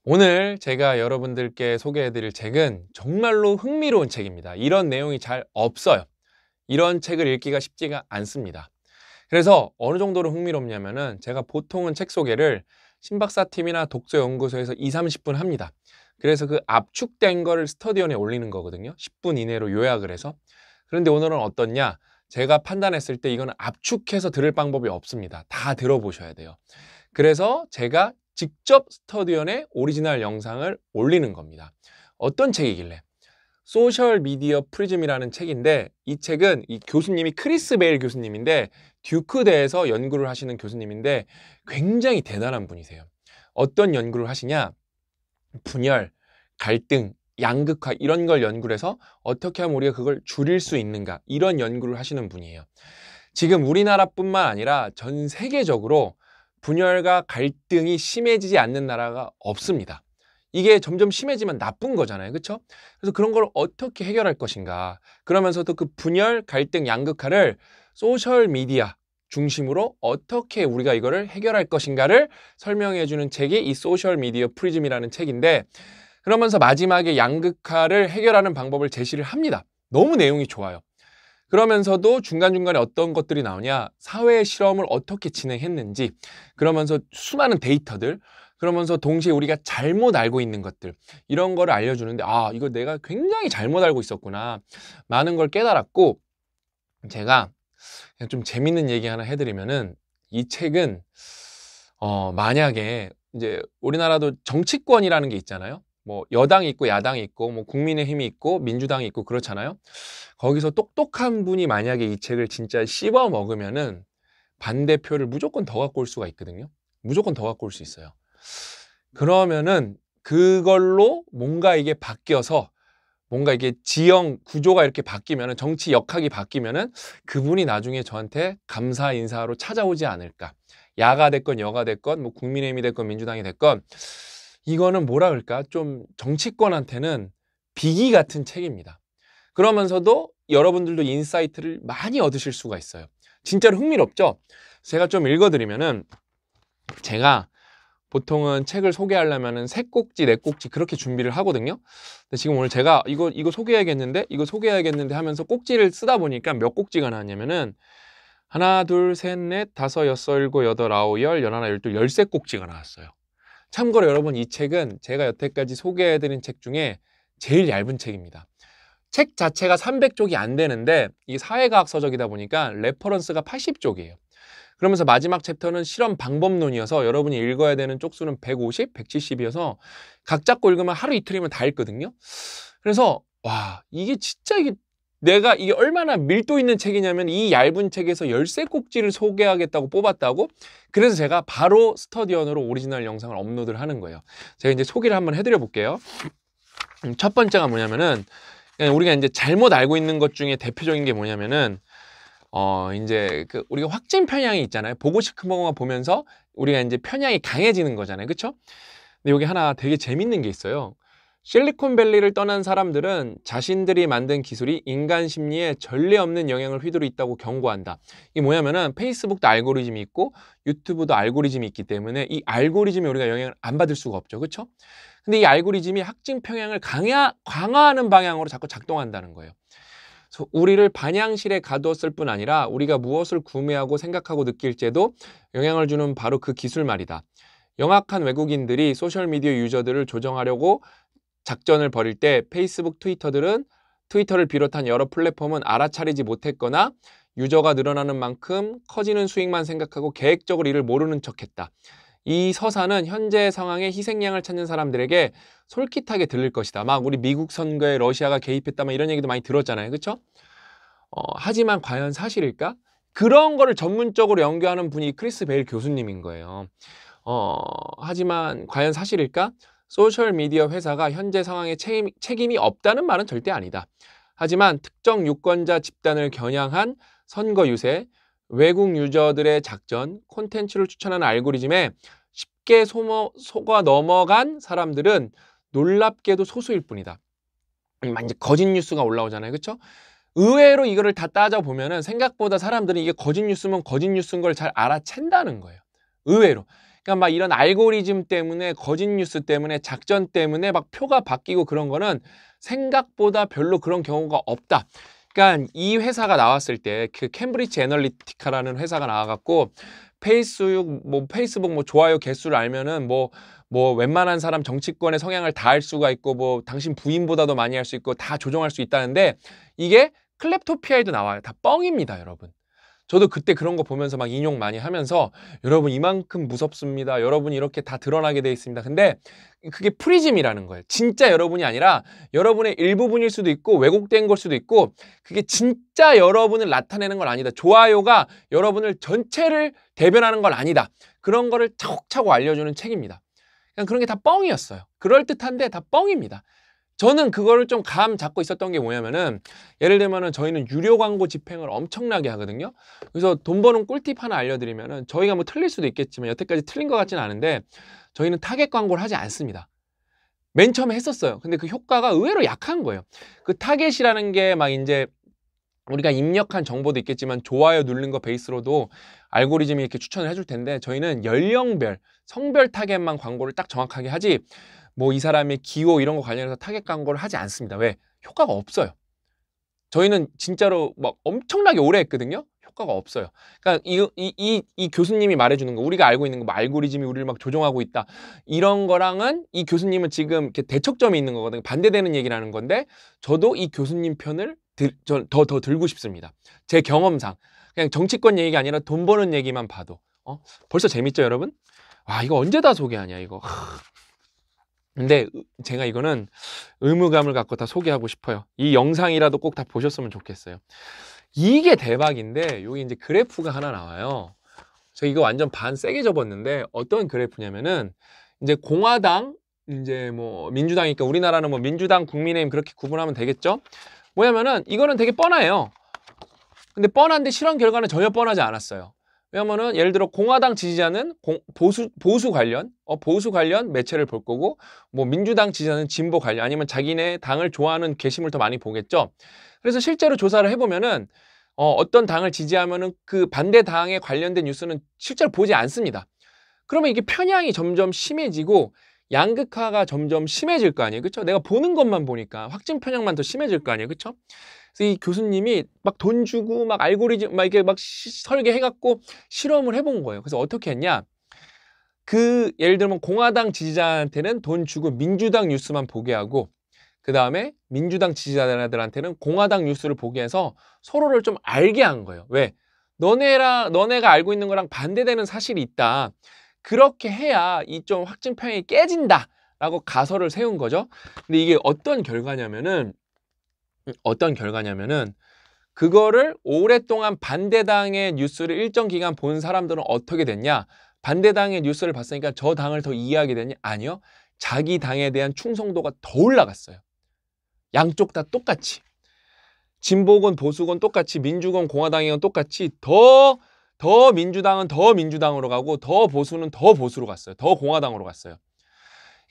오늘 제가 여러분들께 소개해드릴 책은 정말로 흥미로운 책입니다. 이런 내용이 잘 없어요. 이런 책을 읽기가 쉽지가 않습니다. 그래서 어느 정도로 흥미롭냐면은 제가 보통은 책 소개를 신박사팀이나 독서연구소에서 2, 30분 합니다. 그래서 그 압축된 거를 스터디언에 올리는 거거든요. 10분 이내로 요약을 해서. 그런데 오늘은 어떻냐? 제가 판단했을 때 이거는 압축해서 들을 방법이 없습니다. 다 들어보셔야 돼요. 그래서 제가 직접 스터디언에 오리지널 영상을 올리는 겁니다. 어떤 책이길래? 소셜 미디어 프리즘이라는 책인데, 이 책은 이 교수님이 크리스 베일 교수님인데 듀크대에서 연구를 하시는 교수님인데 굉장히 대단한 분이세요. 어떤 연구를 하시냐? 분열, 갈등, 양극화 이런 걸 연구를 해서 어떻게 하면 우리가 그걸 줄일 수 있는가, 이런 연구를 하시는 분이에요. 지금 우리나라뿐만 아니라 전 세계적으로 분열과 갈등이 심해지지 않는 나라가 없습니다. 이게 점점 심해지면 나쁜 거잖아요. 그렇죠? 그래서 그런 걸 어떻게 해결할 것인가, 그러면서도 그 분열, 갈등, 양극화를 소셜 미디어 중심으로 어떻게 우리가 이거를 해결할 것인가를 설명해 주는 책이 이 소셜 미디어 프리즘이라는 책인데, 그러면서 마지막에 양극화를 해결하는 방법을 제시를 합니다. 너무 내용이 좋아요. 그러면서도 중간중간에 어떤 것들이 나오냐, 사회 실험을 어떻게 진행했는지, 그러면서 수많은 데이터들, 그러면서 동시에 우리가 잘못 알고 있는 것들, 이런 거를 알려주는데, 아, 이거 내가 굉장히 잘못 알고 있었구나, 많은 걸 깨달았고, 제가 그냥 좀 재밌는 얘기 하나 해드리면은, 이 책은 만약에 이제 우리나라도 정치권이라는 게 있잖아요. 뭐 여당이 있고 야당이 있고 뭐 국민의힘이 있고 민주당이 있고 그렇잖아요. 거기서 똑똑한 분이 만약에 이 책을 진짜 씹어 먹으면은 반대표를 무조건 더 갖고 올 수가 있거든요. 무조건 더 갖고 올 수 있어요. 그러면은 그걸로 뭔가 이게 바뀌어서, 뭔가 이게 지형 구조가 이렇게 바뀌면은, 정치 역학이 바뀌면은 그분이 나중에 저한테 감사 인사로 찾아오지 않을까. 야가 됐건 여가 됐건 뭐 국민의힘이 됐건 민주당이 됐건, 이거는 뭐라 그럴까, 좀 정치권한테는 비기 같은 책입니다. 그러면서도 여러분들도 인사이트를 많이 얻으실 수가 있어요. 진짜로 흥미롭죠? 제가 좀 읽어드리면은, 제가 보통은 책을 소개하려면은 세 꼭지, 네 꼭지 그렇게 준비를 하거든요. 근데 지금 오늘 제가 이거 소개해야겠는데, 이거 소개해야겠는데 하면서 꼭지를 쓰다 보니까 몇 꼭지가 나왔냐면은, 하나, 둘, 셋, 넷, 다섯, 여섯, 일곱, 여덟, 아홉, 열, 열하나, 열둘, 열세 꼭지가 나왔어요. 참고로 여러분, 이 책은 제가 여태까지 소개해드린 책 중에 제일 얇은 책입니다. 책 자체가 300쪽이 안 되는데 이게 사회과학 서적이다 보니까 레퍼런스가 80쪽이에요. 그러면서 마지막 챕터는 실험 방법론이어서 여러분이 읽어야 되는 쪽수는 150, 170이어서 각 잡고 읽으면 하루 이틀이면 다 읽거든요. 그래서 와, 이게 진짜 내가 이게 얼마나 밀도 있는 책이냐면, 이 얇은 책에서 열세 꼭지를 소개하겠다고 뽑았다고. 그래서 제가 바로 스터디언으로 오리지널 영상을 업로드를 하는 거예요. 제가 이제 소개를 한번 해드려 볼게요. 첫 번째가 뭐냐면은, 우리가 이제 잘못 알고 있는 것 중에 대표적인 게 뭐냐면은, 이제 그 우리가 확증 편향이 있잖아요. 보고 싶은 것만 보면서 우리가 이제 편향이 강해지는 거잖아요. 그렇죠? 근데 여기 하나 되게 재밌는 게 있어요. 실리콘밸리를 떠난 사람들은 자신들이 만든 기술이 인간 심리에 전례 없는 영향을 휘두르고 있다고 경고한다. 이게 뭐냐면은, 페이스북도 알고리즘이 있고 유튜브도 알고리즘이 있기 때문에 이 알고리즘에 우리가 영향을 안 받을 수가 없죠. 그렇죠? 근데 이 알고리즘이 확증 편향을 강화하는 방향으로 자꾸 작동한다는 거예요. 그래서 우리를 반향실에 가두었을 뿐 아니라 우리가 무엇을 구매하고 생각하고 느낄지에도 영향을 주는 바로 그 기술 말이다. 영악한 외국인들이 소셜미디어 유저들을 조정하려고 작전을 벌일 때 페이스북, 트위터를 비롯한 여러 플랫폼은 알아차리지 못했거나 유저가 늘어나는 만큼 커지는 수익만 생각하고 계획적으로 이를 모르는 척했다. 이 서사는 현재 상황에 희생양을 찾는 사람들에게 솔깃하게 들릴 것이다. 막 우리 미국 선거에 러시아가 개입했다, 막 이런 얘기도 많이 들었잖아요. 그렇죠? 하지만 과연 사실일까? 그런 거를 전문적으로 연구하는 분이 크리스 베일 교수님인 거예요. 하지만 과연 사실일까? 소셜미디어 회사가 현재 상황에 책임이 없다는 말은 절대 아니다. 하지만 특정 유권자 집단을 겨냥한 선거 유세, 외국 유저들의 작전, 콘텐츠를 추천하는 알고리즘에 쉽게 속아 넘어간 사람들은 놀랍게도 소수일 뿐이다. 이제 거짓 뉴스가 올라오잖아요. 그렇죠? 의외로 이거를 다 따져보면은 생각보다 사람들이 이게 거짓 뉴스면 거짓 뉴스인 걸 잘 알아챈다는 거예요. 의외로. 그러니까 막 이런 알고리즘 때문에, 거짓 뉴스 때문에, 작전 때문에 막 표가 바뀌고 그런 거는 생각보다 별로 그런 경우가 없다. 그러니까 이 회사가 나왔을 때 그 캠브리지 애널리티카라는 회사가 나와갖고 페이스북 뭐 좋아요 개수를 알면은 뭐 웬만한 사람 정치권의 성향을 다 알 수가 있고 뭐 당신 부인보다도 많이 할 수 있고 다 조종할 수 있다는데 이게 클랩토피아에도 나와요. 다 뻥입니다, 여러분. 저도 그때 그런 거 보면서 막 인용 많이 하면서 여러분 이만큼 무섭습니다. 여러분이 이렇게 다 드러나게 돼 있습니다. 근데 그게 프리즘이라는 거예요. 진짜 여러분이 아니라 여러분의 일부분일 수도 있고 왜곡된 걸 수도 있고 그게 진짜 여러분을 나타내는 건 아니다. 좋아요가 여러분을 전체를 대변하는 건 아니다. 그런 거를 차곡차곡 알려주는 책입니다. 그냥 그런 게 다 뻥이었어요. 그럴듯한데 다 뻥입니다. 저는 그거를 좀 감 잡고 있었던 게 뭐냐면은 예를 들면은 저희는 유료 광고 집행을 엄청나게 하거든요. 그래서 돈 버는 꿀팁 하나 알려드리면은 저희가 뭐 틀릴 수도 있겠지만 여태까지 틀린 것 같지는 않은데 저희는 타겟 광고를 하지 않습니다. 맨 처음에 했었어요. 근데 그 효과가 의외로 약한 거예요. 그 타겟이라는 게 막 이제 우리가 입력한 정보도 있겠지만 좋아요 누른 거 베이스로도 알고리즘이 이렇게 추천을 해줄 텐데 저희는 연령별, 성별 타겟만 광고를 딱 정확하게 하지 뭐 이 사람의 기호 이런 거 관련해서 타겟 광고를 하지 않습니다. 왜? 효과가 없어요. 저희는 진짜로 막 엄청나게 오래 했거든요. 효과가 없어요. 그러니까 이 교수님이 말해주는 거, 우리가 알고 있는 거, 뭐 알고리즘이 우리를 막 조종하고 있다. 이런 거랑은 이 교수님은 지금 이렇게 대척점이 있는 거거든요. 반대되는 얘기를 하는 건데, 저도 이 교수님 편을 더 들고 싶습니다. 제 경험상. 그냥 정치권 얘기가 아니라 돈 버는 얘기만 봐도. 벌써 재밌죠, 여러분? 와, 이거 언제 다 소개하냐, 이거. 근데 제가 이거는 의무감을 갖고 다 소개하고 싶어요. 이 영상이라도 꼭 다 보셨으면 좋겠어요. 이게 대박인데 여기 이제 그래프가 하나 나와요. 저 이거 완전 반 세게 접었는데 어떤 그래프냐면은 이제 공화당 이제 뭐 민주당이니까 우리나라는 뭐 민주당, 국민의힘 그렇게 구분하면 되겠죠? 뭐냐면은 이거는 되게 뻔해요. 근데 뻔한데 실험 결과는 전혀 뻔하지 않았어요. 왜냐면은 예를 들어 공화당 지지자는 보수 관련 매체를 볼 거고 뭐 민주당 지지자는 진보 관련 아니면 자기네 당을 좋아하는 게시물 더 많이 보겠죠. 그래서 실제로 조사를 해보면은 어떤 당을 지지하면은 그 반대 당에 관련된 뉴스는 실제로 보지 않습니다. 그러면 이게 편향이 점점 심해지고 양극화가 점점 심해질 거 아니에요, 그렇죠? 내가 보는 것만 보니까 확증 편향만 더 심해질 거 아니에요, 그렇죠? 그래서 이 교수님이 막 돈 주고 막 알고리즘 막 이렇게 막 설계해갖고 실험을 해본 거예요. 그래서 어떻게 했냐? 그 예를 들면 공화당 지지자한테는 돈 주고 민주당 뉴스만 보게 하고 그 다음에 민주당 지지자들한테는 공화당 뉴스를 보게 해서 서로를 좀 알게 한 거예요. 왜? 너네가 알고 있는 거랑 반대되는 사실이 있다. 그렇게 해야 이 좀 확증 편향이 깨진다라고 가설을 세운 거죠. 근데 이게 어떤 결과냐면은 그거를 오랫동안 반대당의 뉴스를 일정 기간 본 사람들은 어떻게 됐냐? 반대당의 뉴스를 봤으니까 저 당을 더 이해하게 됐냐? 아니요. 자기 당에 대한 충성도가 더 올라갔어요. 양쪽 다 똑같이. 진보건 보수건 똑같이 민주건 공화당이건 똑같이 더 민주당은 더 민주당으로 가고 더 보수는 더 보수로 갔어요. 더 공화당으로 갔어요.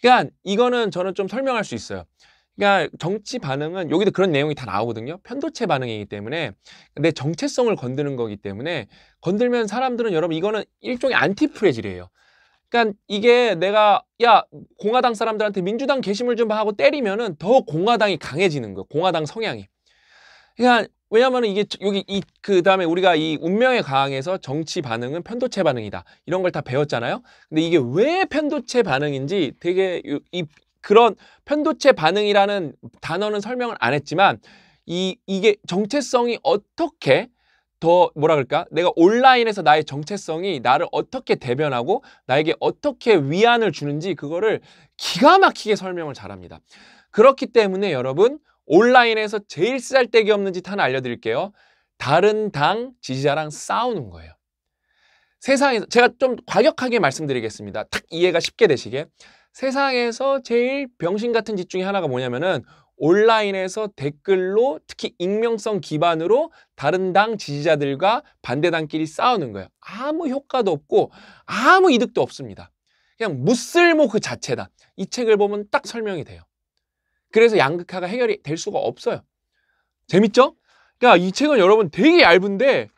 그러니까 이거는 저는 좀 설명할 수 있어요. 그러니까 정치 반응은 여기도 그런 내용이 다 나오거든요. 편도체 반응이기 때문에 내 정체성을 건드는 거기 때문에 건들면 사람들은 여러분 이거는 일종의 안티프레질이에요. 그러니까 이게 내가 야 공화당 사람들한테 민주당 게시물 좀 하고 때리면은 더 공화당이 강해지는 거예요. 공화당 성향이. 그러니까 왜냐하면 이게 여기 그 다음에 우리가 이 운명의 강에서 정치 반응은 편도체 반응이다 이런 걸 다 배웠잖아요. 근데 이게 왜 편도체 반응인지 되게 그런 편도체 반응이라는 단어는 설명을 안 했지만 이게 정체성이 어떻게 더 뭐라 그럴까? 내가 온라인에서 나의 정체성이 나를 어떻게 대변하고 나에게 어떻게 위안을 주는지 그거를 기가 막히게 설명을 잘합니다. 그렇기 때문에 여러분 온라인에서 제일 쓰잘데기 없는 짓 하나 알려드릴게요. 다른 당 지지자랑 싸우는 거예요. 세상에서 제가 좀 과격하게 말씀드리겠습니다. 딱 이해가 쉽게 되시게. 세상에서 제일 병신 같은 짓 중에 하나가 뭐냐면은 온라인에서 댓글로 특히 익명성 기반으로 다른 당 지지자들과 반대당끼리 싸우는 거예요. 아무 효과도 없고 아무 이득도 없습니다. 그냥 무쓸모 그 자체다. 이 책을 보면 딱 설명이 돼요. 그래서 양극화가 해결이 될 수가 없어요. 재밌죠? 그러니까 이 책은 여러분 되게 얇은데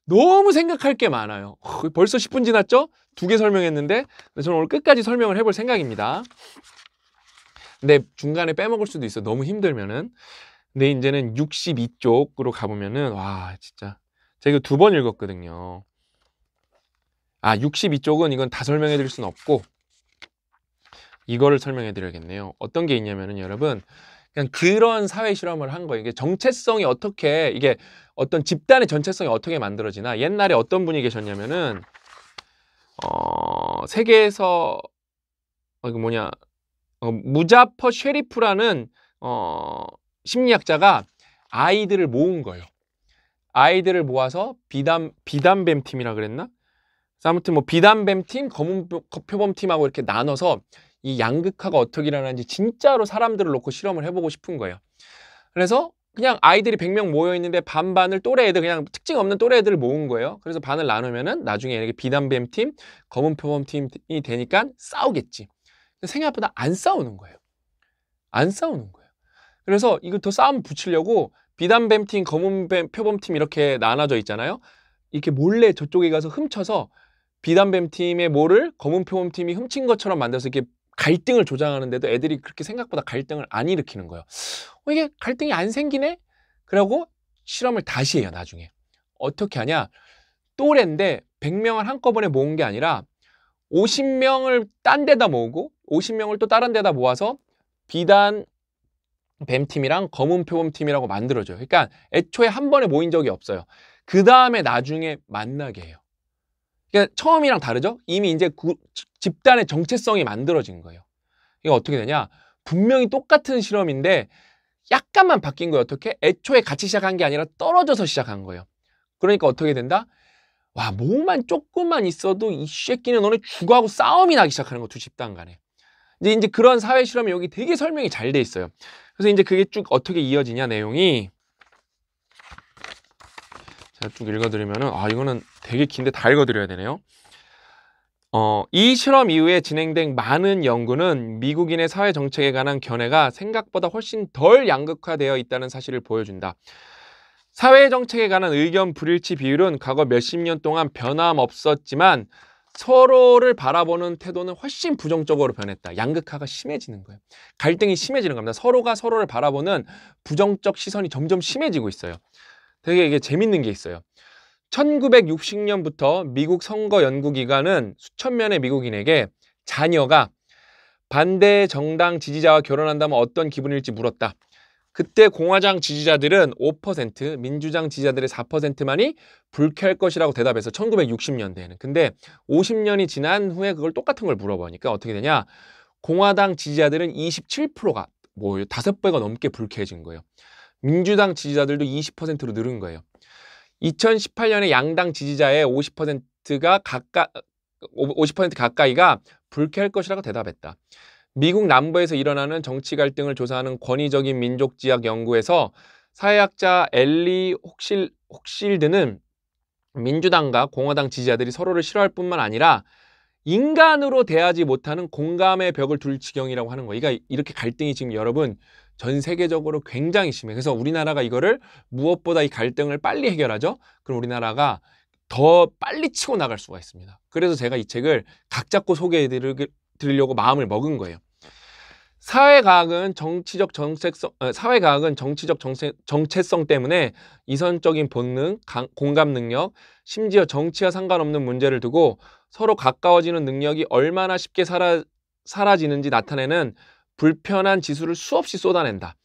너무 생각할 게 많아요. 벌써 10분 지났죠? 2개 설명했는데 저는 오늘 끝까지 설명을 해볼 생각입니다. 근데 중간에 빼먹을 수도 있어. 너무 힘들면은. 근데 이제는 62쪽으로 가보면은 와 진짜 제가 이거 2번 읽었거든요. 62쪽은 이건 다 설명해 드릴 수는 없고 이거를 설명해 드려야겠네요. 어떤 게 있냐면은 여러분 그냥 그런 사회 실험을 한 거예요. 이게 정체성이 어떻게 이게 어떤 집단의 전체성이 어떻게 만들어지나 옛날에 어떤 분이 계셨냐면은 세계에서 이거 뭐냐 무자퍼 쉐리프라는 심리학자가 아이들을 모은 거예요. 아이들을 모아서 비담뱀 팀이라 그랬나? 아무튼 뭐 비담뱀 팀, 검은 표범 팀하고 이렇게 나눠서 이 양극화가 어떻게 일어나는지 진짜로 사람들을 놓고 실험을 해보고 싶은 거예요. 그래서 그냥 아이들이 100명 모여 있는데 반반을 또래 애들 그냥 특징 없는 또래 애들을 모은 거예요. 그래서 반을 나누면은 나중에 이렇게 비담뱀 팀, 검은 표범 팀이 되니까 싸우겠지. 생각보다 안 싸우는 거예요. 안 싸우는 거예요. 그래서 이거 더 싸움 붙이려고 비담뱀 팀, 검은 표범 팀 이렇게 나눠져 있잖아요. 이렇게 몰래 저쪽에 가서 훔쳐서 비담뱀 팀의 뭐를 검은 표범 팀이 훔친 것처럼 만들어서 이렇게 갈등을 조장하는데도 애들이 그렇게 생각보다 갈등을 안 일으키는 거예요. 이게 갈등이 안 생기네? 그러고 실험을 다시 해요, 나중에. 어떻게 하냐? 또래인데 100명을 한꺼번에 모은 게 아니라 50명을 딴 데다 모으고 50명을 또 다른 데다 모아서 비단 뱀팀이랑 검은 표범팀이라고 만들어줘요. 그러니까 애초에 한 번에 모인 적이 없어요. 그 다음에 나중에 만나게 해요. 그러니까 처음이랑 다르죠? 이미 이제 집단의 정체성이 만들어진 거예요. 이게 어떻게 되냐? 분명히 똑같은 실험인데 약간만 바뀐 거예요. 어떻게? 애초에 같이 시작한 게 아니라 떨어져서 시작한 거예요. 그러니까 어떻게 된다? 와, 뭐만 조금만 있어도 이 새끼는 너네 죽어하고 싸움이 나기 시작하는 거, 두 집단 간에. 이제 그런 사회 실험이 여기 되게 설명이 잘 돼 있어요. 그래서 이제 그게 쭉 어떻게 이어지냐, 내용이. 제가 쭉 읽어드리면은, 이거는 되게 긴데 다 읽어드려야 되네요. 이 실험 이후에 진행된 많은 연구는 미국인의 사회 정책에 관한 견해가 생각보다 훨씬 덜 양극화되어 있다는 사실을 보여준다. 사회 정책에 관한 의견 불일치 비율은 과거 몇십 년 동안 변함없었지만 서로를 바라보는 태도는 훨씬 부정적으로 변했다. 양극화가 심해지는 거예요. 갈등이 심해지는 겁니다. 서로가 서로를 바라보는 부정적 시선이 점점 심해지고 있어요. 되게 이게 재밌는 게 있어요. 1960년부터 미국 선거 연구기관은 수천 명의 미국인에게 자녀가 반대 정당 지지자와 결혼한다면 어떤 기분일지 물었다. 그때 공화당 지지자들은 5%, 민주당 지지자들의 4%만이 불쾌할 것이라고 대답해서 1960년대에는. 근데 50년이 지난 후에 그걸 똑같은 걸 물어보니까 어떻게 되냐? 공화당 지지자들은 27%가 뭐 5배가 넘게 불쾌해진 거예요. 민주당 지지자들도 20%로 늘은 거예요. 2018년에 양당 지지자의 50%가 50% 가까이가 불쾌할 것이라고 대답했다. 미국 남부에서 일어나는 정치 갈등을 조사하는 권위적인 민족지학 연구에서 사회학자 엘리 혹실드는 민주당과 공화당 지지자들이 서로를 싫어할 뿐만 아니라 인간으로 대하지 못하는 공감의 벽을 둘 지경이라고 하는 거예요. 그러니까 이렇게 갈등이 지금 여러분 전 세계적으로 굉장히 심해. 그래서 우리나라가 이거를 무엇보다 이 갈등을 빨리 해결하죠. 그럼 우리나라가 더 빨리 치고 나갈 수가 있습니다. 그래서 제가 이 책을 각 잡고 소개해 드리려고 마음을 먹은 거예요. 사회과학은 정치적 정체성 때문에 이성적인 본능, 공감 능력, 심지어 정치와 상관없는 문제를 두고 서로 가까워지는 능력이 얼마나 쉽게 사라지는지 나타내는 불편한 지수를 수없이 쏟아낸다.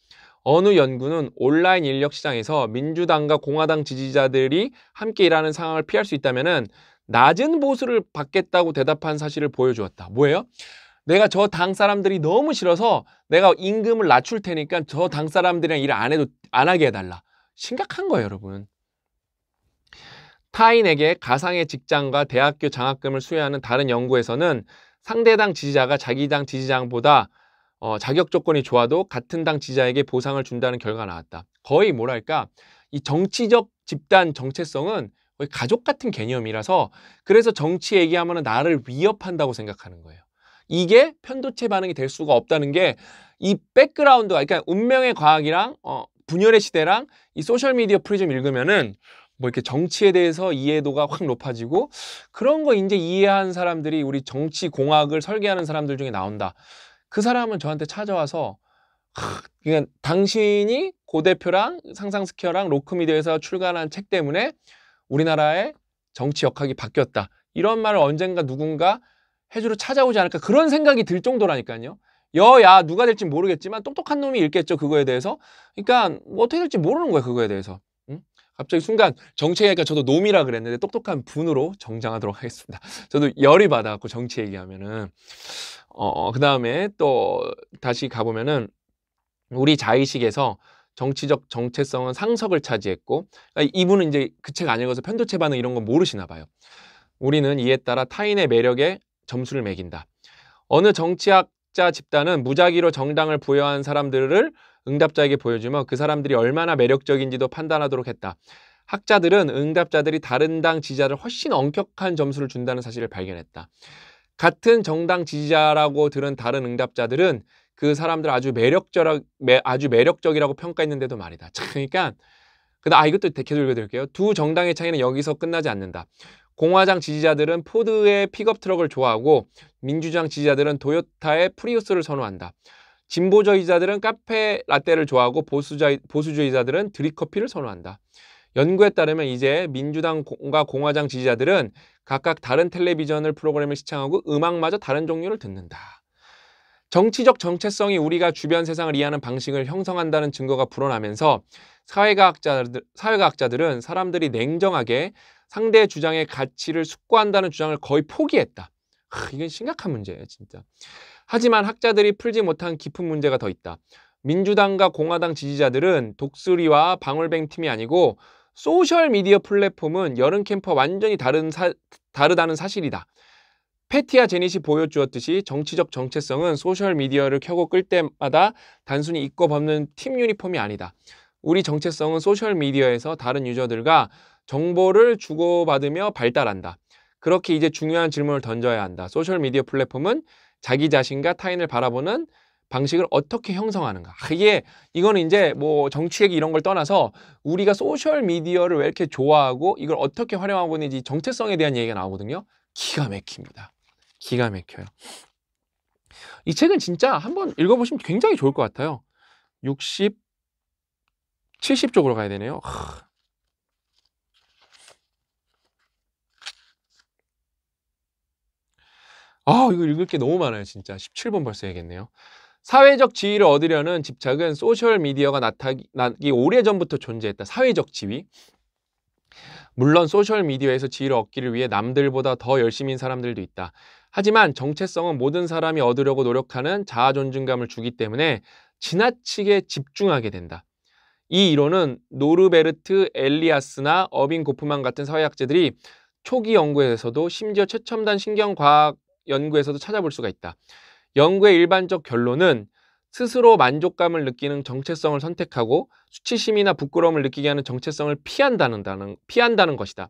어느 연구는 온라인 인력 시장에서 민주당과 공화당 지지자들이 함께 일하는 상황을 피할 수 있다면 낮은 보수를 받겠다고 대답한 사실을 보여주었다. 뭐예요? 내가 저 당 사람들이 너무 싫어서 내가 임금을 낮출 테니까 저 당 사람들이랑 일 안 하게 해달라. 심각한 거예요, 여러분. 타인에게 가상의 직장과 대학교 장학금을 수여하는 다른 연구에서는 상대당 지지자가 자기 당 지지자보다 자격 조건이 좋아도 같은 당 지지자에게 보상을 준다는 결과가 나왔다. 거의 뭐랄까 이 정치적 집단 정체성은 거의 가족 같은 개념이라서 그래서 정치 얘기하면 나를 위협한다고 생각하는 거예요. 이게 편도체 반응이 될 수가 없다는 게 이 백그라운드가 그러니까 운명의 과학이랑 분열의 시대랑 이 소셜미디어 프리즘 읽으면은 뭐 이렇게 정치에 대해서 이해도가 확 높아지고 그런 거 이제 이해한 사람들이 우리 정치 공학을 설계하는 사람들 중에 나온다. 그 사람은 저한테 찾아와서 그냥 당신이 고 대표랑 상상스퀘어랑 로크미디어에서 출간한 책 때문에 우리나라의 정치 역학이 바뀌었다. 이런 말을 언젠가 누군가 해주러 찾아오지 않을까 그런 생각이 들 정도라니까요. 여야 누가 될지 모르겠지만 똑똑한 놈이 읽겠죠. 그거에 대해서. 그러니까 뭐 어떻게 될지 모르는 거야. 그거에 대해서. 응? 갑자기 순간 정치 얘기하니까 저도 놈이라 그랬는데 똑똑한 분으로 정장하도록 하겠습니다. 저도 열이 받아갖고 정치 얘기하면은 그 다음에 또 다시 가보면은 우리 자의식에서 정치적 정체성은 상석을 차지했고 그러니까 이분은 이제 그 책 안 읽어서 편도체 반응 이런 건 모르시나 봐요. 우리는 이에 따라 타인의 매력에 점수를 매긴다. 어느 정치학자 집단은 무작위로 정당을 부여한 사람들을 응답자에게 보여주며 그 사람들이 얼마나 매력적인지도 판단하도록 했다. 학자들은 응답자들이 다른 당 지지자를 훨씬 엄격한 점수를 준다는 사실을 발견했다. 같은 정당 지지자라고 들은 다른 응답자들은 그 사람들 아주 매력적이라고 평가했는데도 말이다. 그러니까 이것도 계속 읽어드릴게요. 두 정당의 차이는 여기서 끝나지 않는다. 공화당 지지자들은 포드의 픽업 트럭을 좋아하고 민주당 지지자들은 도요타의 프리우스를 선호한다. 진보주의자들은 카페 라떼를 좋아하고 보수주의자들은 드립커피를 선호한다. 연구에 따르면 이제 민주당과 공화당 지지자들은 각각 다른 텔레비전 프로그램을 시청하고 음악마저 다른 종류를 듣는다. 정치적 정체성이 우리가 주변 세상을 이해하는 방식을 형성한다는 증거가 불어나면서 사회과학자들은 사람들이 냉정하게 상대의 주장의 가치를 숙고한다는 주장을 거의 포기했다. 이건 심각한 문제예요, 진짜. 하지만 학자들이 풀지 못한 깊은 문제가 더 있다. 민주당과 공화당 지지자들은 독수리와 방울뱅 팀이 아니고 소셜미디어 플랫폼은 여름 캠프와 완전히 다르다는 사실이다. 패티와 제닛이 보여주었듯이 정치적 정체성은 소셜미디어를 켜고 끌 때마다 단순히 입고 벗는 팀 유니폼이 아니다. 우리 정체성은 소셜미디어에서 다른 유저들과 정보를 주고받으며 발달한다. 그렇게 이제 중요한 질문을 던져야 한다. 소셜미디어 플랫폼은 자기 자신과 타인을 바라보는 방식을 어떻게 형성하는가. 이거는 이제 뭐 정치 얘기 이런 걸 떠나서 우리가 소셜미디어를 왜 이렇게 좋아하고 이걸 어떻게 활용하고 있는지 정체성에 대한 얘기가 나오거든요. 기가 막힙니다. 기가 막혀요. 이 책은 진짜 한번 읽어보시면 굉장히 좋을 것 같아요. 60, 70쪽으로 가야 되네요. 이거 읽을 게 너무 많아요. 진짜 17번 벌써 해야겠네요. 사회적 지위를 얻으려는 집착은 소셜미디어가 나타나기 오래전부터 존재했다. 사회적 지위. 물론 소셜미디어에서 지위를 얻기를 위해 남들보다 더 열심인 사람들도 있다. 하지만 정체성은 모든 사람이 얻으려고 노력하는 자아존중감을 주기 때문에 지나치게 집중하게 된다. 이 이론은 노르베르트 엘리아스나 어빈 고프만 같은 사회학자들이 초기 연구에서도 심지어 최첨단 신경과학 연구에서도 찾아볼 수가 있다. 연구의 일반적 결론은 스스로 만족감을 느끼는 정체성을 선택하고 수치심이나 부끄러움을 느끼게 하는 정체성을 피한다는 것이다.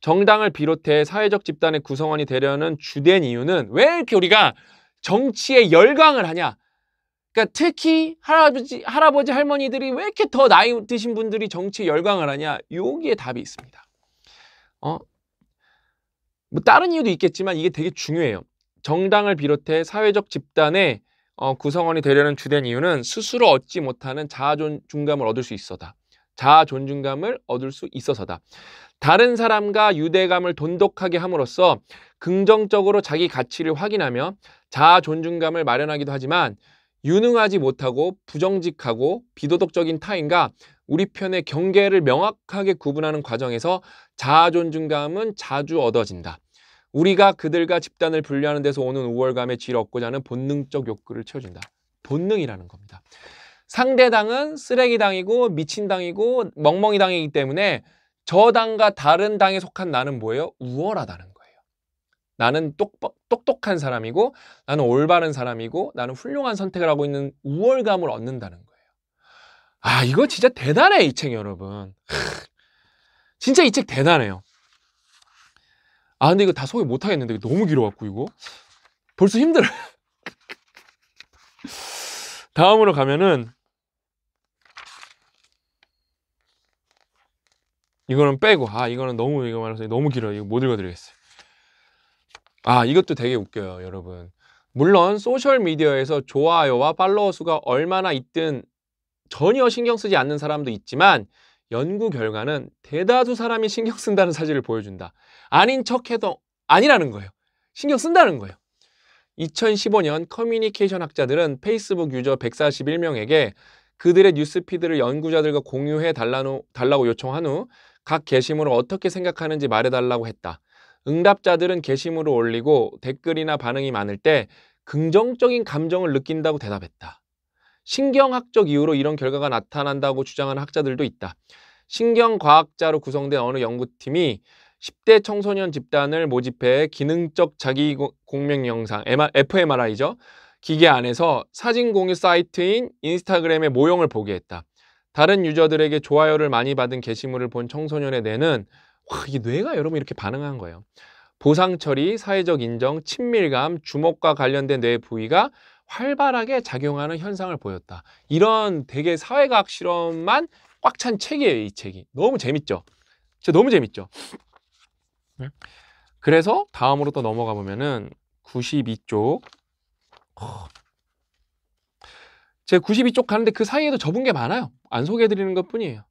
정당을 비롯해 사회적 집단의 구성원이 되려는 주된 이유는 왜 이렇게 우리가 정치에 열광을 하냐? 그러니까 특히 할아버지 할머니들이 왜 이렇게 더 나이 드신 분들이 정치에 열광을 하냐? 여기에 답이 있습니다. 뭐 다른 이유도 있겠지만 이게 되게 중요해요. 정당을 비롯해 사회적 집단의 구성원이 되려는 주된 이유는 스스로 얻지 못하는 자아존중감을 얻을 수 있어다. 자아존중감을 얻을 수 있어서다. 다른 사람과 유대감을 돈독하게 함으로써 긍정적으로 자기 가치를 확인하며 자아존중감을 마련하기도 하지만 유능하지 못하고 부정직하고 비도덕적인 타인과 우리 편의 경계를 명확하게 구분하는 과정에서 자아존중감은 자주 얻어진다. 우리가 그들과 집단을 분류하는 데서 오는 우월감에 지를 얻고자 하는 본능적 욕구를 채워준다. 본능이라는 겁니다. 상대당은 쓰레기당이고 미친당이고 멍멍이당이기 때문에 저 당과 다른 당에 속한 나는 뭐예요? 우월하다는 거예요. 나는 똑똑한 사람이고 나는 올바른 사람이고 나는 훌륭한 선택을 하고 있는 우월감을 얻는다는 거예요. 이거 진짜 대단해, 이 책 여러분. 진짜 이 책 대단해요. 근데 이거 다 소개 못 하겠는데 너무 길어갖고 이거 벌써 힘들어요. 다음으로 가면은 이거는 빼고, 이거는 너무, 이거 말해서 너무 길어요. 이거 못 읽어드리겠어요. 이것도 되게 웃겨요, 여러분. 물론 소셜미디어에서 좋아요와 팔로워 수가 얼마나 있든 전혀 신경 쓰지 않는 사람도 있지만, 연구 결과는 대다수 사람이 신경 쓴다는 사실을 보여준다. 아닌 척해도 아니라는 거예요. 신경 쓴다는 거예요. 2015년 커뮤니케이션 학자들은 페이스북 유저 141명에게 그들의 뉴스피드를 연구자들과 공유해 달라고 요청한 후 각 게시물을 어떻게 생각하는지 말해달라고 했다. 응답자들은 게시물을 올리고 댓글이나 반응이 많을 때 긍정적인 감정을 느낀다고 대답했다. 신경학적 이유로 이런 결과가 나타난다고 주장하는 학자들도 있다. 신경과학자로 구성된 어느 연구팀이 10대 청소년 집단을 모집해 기능적 자기 공명 영상, fMRI죠. 기계 안에서 사진 공유 사이트인 인스타그램의 모형을 보게 했다. 다른 유저들에게 좋아요를 많이 받은 게시물을 본 청소년의 뇌는 이게 뇌가 여러분 이렇게 반응한 거예요. 보상 처리, 사회적 인정, 친밀감, 주목과 관련된 뇌 부위가 활발하게 작용하는 현상을 보였다. 이런 되게 사회과학 실험만 꽉 찬 책이에요, 이 책이. 너무 재밌죠? 진짜 너무 재밌죠? 그래서 다음으로 또 넘어가 보면은 92쪽. 제 92쪽 가는데 그 사이에도 접은 게 많아요. 안 소개해드리는 것 뿐이에요.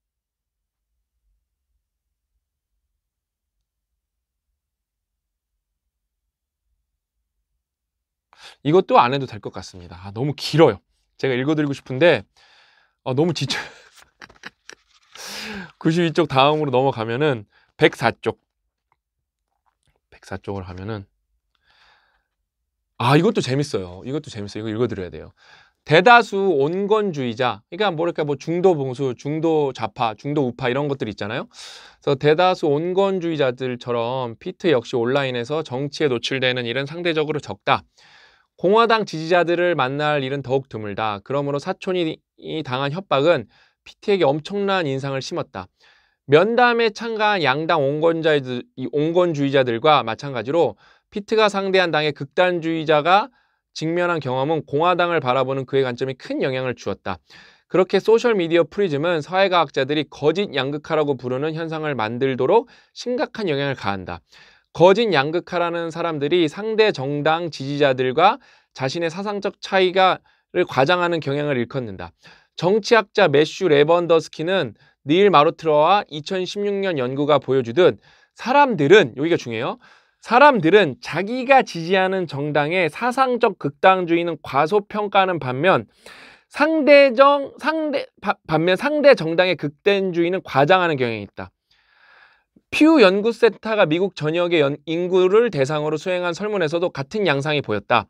이것도 안 해도 될 것 같습니다. 너무 길어요. 제가 읽어드리고 싶은데 너무 지쳐요. 92쪽 다음으로 넘어가면은 104쪽. 104쪽을 하면은 이것도 재밌어요. 이거 읽어드려야 돼요. 대다수 온건주의자, 그러니까 뭐랄까 중도 봉수, 중도 좌파, 중도 우파 이런 것들 있잖아요. 그래서 대다수 온건주의자들처럼 피트 역시 온라인에서 정치에 노출되는 일은 상대적으로 적다. 공화당 지지자들을 만날 일은 더욱 드물다. 그러므로 사촌이 당한 협박은 피트에게 엄청난 인상을 심었다. 면담에 참가한 양당 온건주의자들과 마찬가지로 피트가 상대한 당의 극단주의자가 직면한 경험은 공화당을 바라보는 그의 관점에 큰 영향을 주었다. 그렇게 소셜미디어 프리즘은 사회과학자들이 거짓 양극화라고 부르는 현상을 만들도록 심각한 영향을 가한다. 거짓 양극화라는 사람들이 상대 정당 지지자들과 자신의 사상적 차이를 과장하는 경향을 일컫는다. 정치학자 매슈 레번더스키는 닐 마루트러와 2016년 연구가 보여주듯 사람들은, 여기가 중요해요. 사람들은 자기가 지지하는 정당의 사상적 극단주의는 과소평가하는 반면 상대 정당의 극단주의는 과장하는 경향이 있다. 퓨 연구센터가 미국 전역의 인구를 대상으로 수행한 설문에서도 같은 양상이 보였다.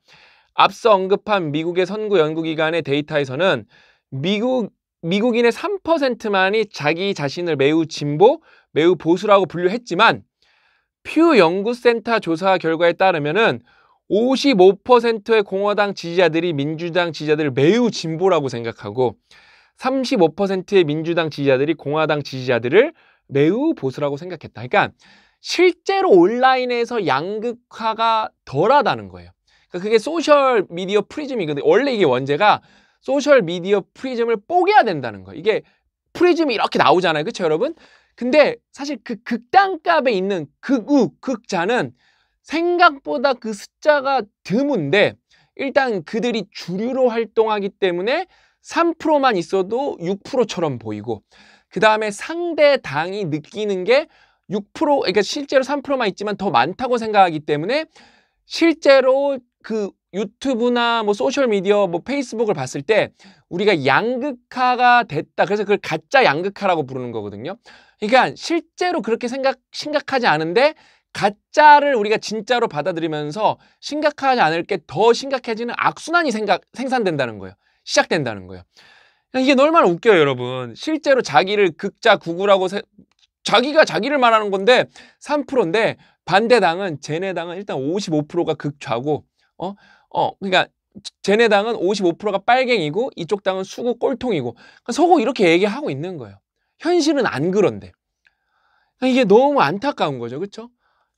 앞서 언급한 미국의 선거 연구기관의 데이터에서는 미국인의 3%만이 자기 자신을 매우 진보, 매우 보수라고 분류했지만 퓨 연구센터 조사 결과에 따르면은 55%의 공화당 지지자들이 민주당 지지자들을 매우 진보라고 생각하고 35%의 민주당 지지자들이 공화당 지지자들을 매우 보수라고 생각했다. 그러니까 실제로 온라인에서 양극화가 덜하다는 거예요. 그러니까 그게 소셜미디어 프리즘이거든요. 원래 이게 원제가 소셜미디어 프리즘을 뽀개야 된다는 거예요. 이게 프리즘이 이렇게 나오잖아요. 그렇죠, 여러분? 근데 사실 그 극단값에 있는 극자는 생각보다 그 숫자가 드문데 일단 그들이 주류로 활동하기 때문에 3%만 있어도 6%처럼 보이고 그 다음에 상대 당이 느끼는 게 6%, 그러니까 실제로 3%만 있지만 더 많다고 생각하기 때문에 실제로 그 유튜브나 뭐 소셜미디어, 뭐 페이스북을 봤을 때 우리가 양극화가 됐다. 그래서 그걸 가짜 양극화라고 부르는 거거든요. 그러니까 실제로 그렇게 심각하지 않은데 가짜를 우리가 진짜로 받아들이면서 심각하지 않을 게 더 심각해지는 악순환이 생산된다는 거예요. 시작된다는 거예요. 이게 얼마나 웃겨요, 여러분. 실제로 자기를 극자 구구라고 자기가 자기를 말하는 건데 3%인데 반대당은 쟤네당은 일단 55%가 극좌고 그러니까 쟤네당은 55%가 빨갱이고 이쪽 당은 수구 꼴통이고 서로 이렇게 얘기하고 있는 거예요. 현실은 안 그런데. 이게 너무 안타까운 거죠. 그렇죠?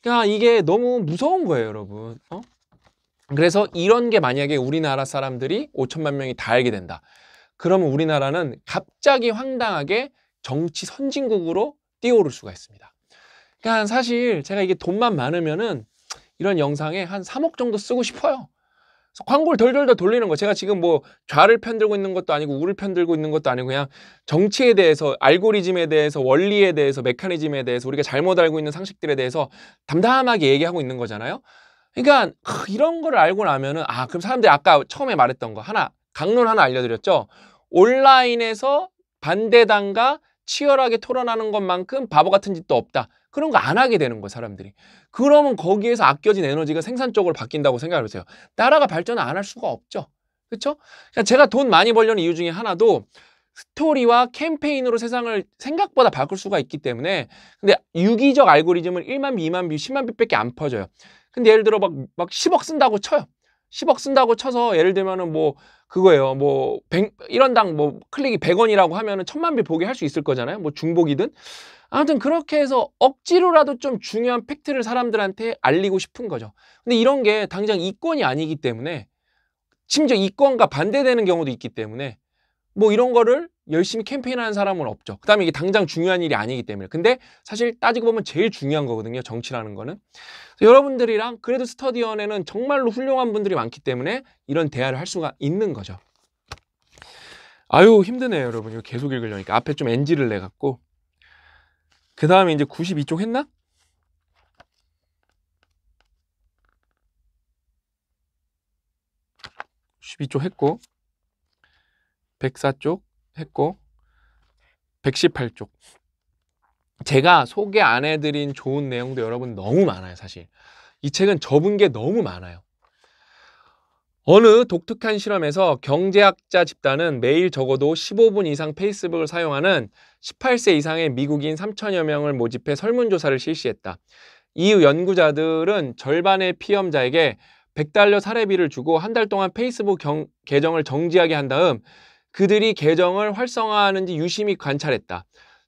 그러니까 이게 너무 무서운 거예요, 여러분. 그래서 이런 게 만약에 우리나라 사람들이 5천만 명이 다 알게 된다. 그러면 우리나라는 갑자기 황당하게 정치 선진국으로 뛰어오를 수가 있습니다. 그러니까 사실 제가 이게 돈만 많으면은 이런 영상에 한 3억 정도 쓰고 싶어요. 그래서 광고를 덜덜덜 돌리는 거. 제가 지금 뭐 좌를 편들고 있는 것도 아니고 우를 편들고 있는 것도 아니고 그냥 정치에 대해서, 알고리즘에 대해서, 원리에 대해서, 메커니즘에 대해서, 우리가 잘못 알고 있는 상식들에 대해서 담담하게 얘기하고 있는 거잖아요. 그러니까 이런 거를 알고 나면은 그럼 사람들이 아까 처음에 말했던 거 하나, 강론 하나 알려드렸죠. 온라인에서 반대당과 치열하게 토론하는 것만큼 바보 같은 짓도 없다. 그런 거 안 하게 되는 거예요, 사람들이. 그러면 거기에서 아껴진 에너지가 생산 쪽으로 바뀐다고 생각을 해보세요. 나라가 발전을 안 할 수가 없죠. 그렇죠? 그러니까 제가 돈 많이 벌려는 이유 중에 하나도 스토리와 캠페인으로 세상을 생각보다 바꿀 수가 있기 때문에. 근데 유기적 알고리즘은 1만 뷰, 2만 뷰, 10만 뷰밖에 안 퍼져요. 근데 예를 들어 막 10억 쓴다고 쳐요. 10억 쓴다고 쳐서 예를 들면은 뭐 그거예요. 뭐 1원당 뭐 클릭이 100원이라고 하면은 1000만 뷰 보게 할 수 있을 거잖아요. 뭐 중복이든. 아무튼 그렇게 해서 억지로라도 좀 중요한 팩트를 사람들한테 알리고 싶은 거죠. 근데 이런 게 당장 이권이 아니기 때문에, 심지어 이권과 반대되는 경우도 있기 때문에 뭐 이런 거를 열심히 캠페인하는 사람은 없죠. 그 다음에 이게 당장 중요한 일이 아니기 때문에. 근데 사실 따지고 보면 제일 중요한 거거든요, 정치라는 거는. 여러분들이랑 그래도 스터디원에는 정말로 훌륭한 분들이 많기 때문에 이런 대화를 할 수가 있는 거죠. 아유 힘드네요 여러분. 이거 계속 읽으려니까 앞에 좀 NG를 내갖고. 그 다음에 이제 92쪽 했나? 92쪽 했고, 104쪽 했고, 118쪽. 제가 소개 안 해드린 좋은 내용도 여러분 너무 많아요. 사실 이 책은 접은 게 너무 많아요. 어느 독특한 실험에서 경제학자 집단은 매일 적어도 15분 이상 페이스북을 사용하는 18세 이상의 미국인 3천여 명을 모집해 설문조사를 실시했다. 이후 연구자들은 절반의 피험자에게 $100 사례비를 주고 한 달 동안 페이스북 계정을 정지하게 한 다음 그들이 계정을 활성화하는지 유심히 관찰했다.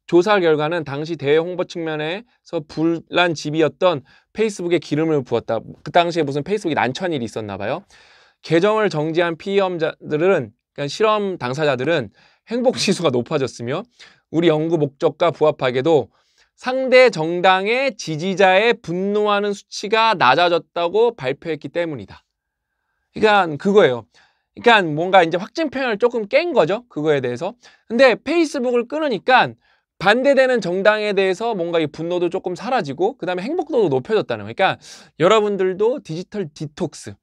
조사 결과는 당시 대외 홍보 측면에서 불난집이었던 페이스북에 기름을 부었다. 그 당시에 무슨 페이스북이 난처한 일이 있었나 봐요. 계정을 정지한 피험자들은, 그러니까 실험 당사자들은 행복 지수가 높아졌으며 우리 연구 목적과 부합하게도 상대 정당의 지지자에 분노하는 수치가 낮아졌다고 발표했기 때문이다. 그러니까 그거예요. 그러니까 뭔가 이제 확증 편향을 조금 깬 거죠. 그거에 대해서. 근데 페이스북을 끊으니까 반대되는 정당에 대해서 뭔가 이 분노도 조금 사라지고, 그 다음에 행복도도 높여졌다는 거예요. 그러니까 여러분들도 디지털 디톡스,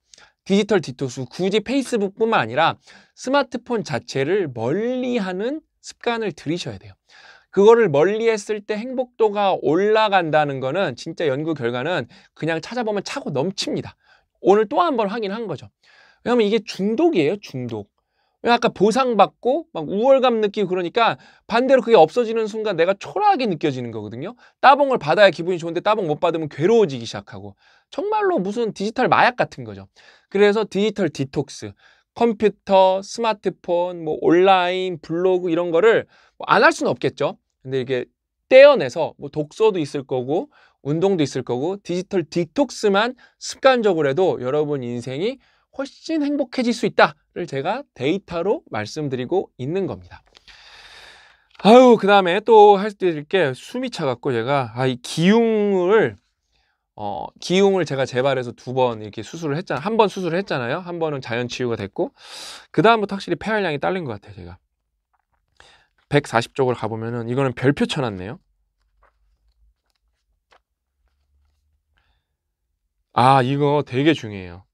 굳이 페이스북뿐만 아니라 스마트폰 자체를 멀리하는 습관을 들이셔야 돼요. 그거를 멀리했을 때 행복도가 올라간다는 거는 진짜 연구 결과는 그냥 찾아보면 차고 넘칩니다. 오늘 또 한 번 확인한 거죠. 왜냐면 이게 중독이에요, 중독. 아까 보상받고 막 우월감 느끼고 그러니까 반대로 그게 없어지는 순간 내가 초라하게 느껴지는 거거든요. 따봉을 받아야 기분이 좋은데 따봉 못 받으면 괴로워지기 시작하고, 정말로 무슨 디지털 마약 같은 거죠. 그래서 디지털 디톡스, 컴퓨터, 스마트폰, 뭐 온라인, 블로그 이런 거를 안 할 수는 없겠죠. 근데 이게 떼어내서 뭐 독서도 있을 거고 운동도 있을 거고 디지털 디톡스만 습관적으로 해도 여러분 인생이 훨씬 행복해질 수 있다를 제가 데이터로 말씀드리고 있는 겁니다. 아유, 그 다음에 또 할 때 이렇게 숨이 차갖고 제가 이 기흉을 제가 재발해서 2번 이렇게 수술을 했잖아요. 한 번 수술을 했잖아요. 한 번은 자연 치유가 됐고, 그 다음부터 확실히 폐활량이 딸린 것 같아요. 제가 140쪽을 가보면은 이거는 별표 쳐놨네요. 이거 되게 중요해요.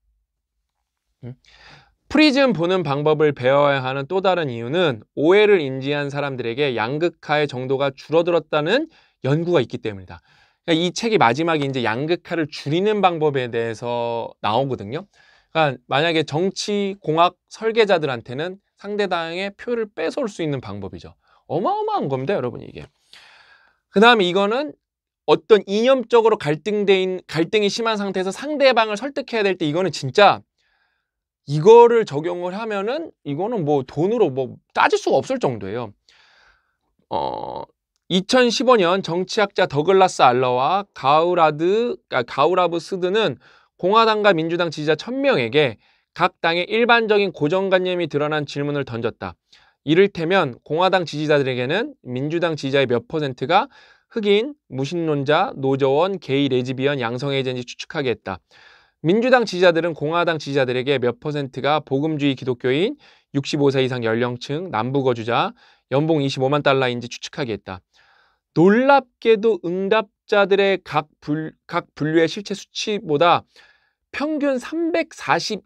프리즘 보는 방법을 배워야 하는 또 다른 이유는 오해를 인지한 사람들에게 양극화의 정도가 줄어들었다는 연구가 있기 때문이다. 그러니까 이 책이 마지막에 이제 양극화를 줄이는 방법에 대해서 나오거든요. 그러니까 만약에 정치 공학 설계자들한테는 상대당의 표를 뺏어올 수 있는 방법이죠. 어마어마한 겁니다, 여러분 이게. 그 다음에 이거는 어떤 이념적으로 갈등이 심한 상태에서 상대방을 설득해야 될 때 이거는 진짜 이거를 적용을 하면은 이거는 뭐 돈으로 뭐 따질 수가 없을 정도예요. 2015년 정치학자 더글라스 알러와 가우라브 스드는 공화당과 민주당 지지자 1000명에게 각 당의 일반적인 고정관념이 드러난 질문을 던졌다. 이를테면 공화당 지지자들에게는 민주당 지지자의 몇 %가 흑인, 무신론자, 노조원, 게이, 레즈비언, 양성애자인지 추측하게 했다. 민주당 지지자들은 공화당 지지자들에게 몇 퍼센트가 복음주의 기독교인, 65세 이상 연령층, 남부 거주자, 연봉 25만 달러인지 추측하게 했다. 놀랍게도 응답자들의 각 분류의 실체 수치보다 평균 342%.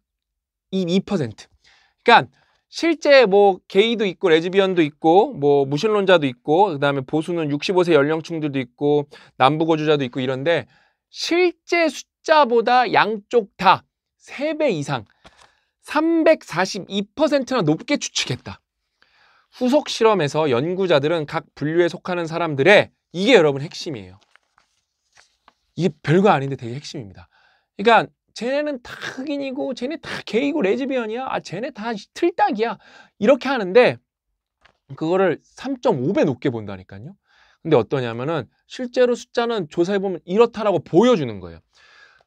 그러니까 실제 뭐 게이도 있고 레즈비언도 있고 뭐 무신론자도 있고 그다음에 보수는 65세 연령층들도 있고 남부 거주자도 있고 이런데 실제 숫자보다 양쪽 다 3배 이상 342%나 높게 추측했다. 후속 실험에서 연구자들은 각 분류에 속하는 사람들의 이게 여러분 핵심이에요. 이게 별거 아닌데 되게 핵심입니다. 그러니까 쟤네는 다 흑인이고 쟤네 다 게이고 레즈비언이야. 아 쟤네 다 틀딱이야. 이렇게 하는데 그거를 3.5배 높게 본다니까요. 근데 어떠냐면은 실제로 숫자는 조사해보면 이렇다라고 보여주는 거예요.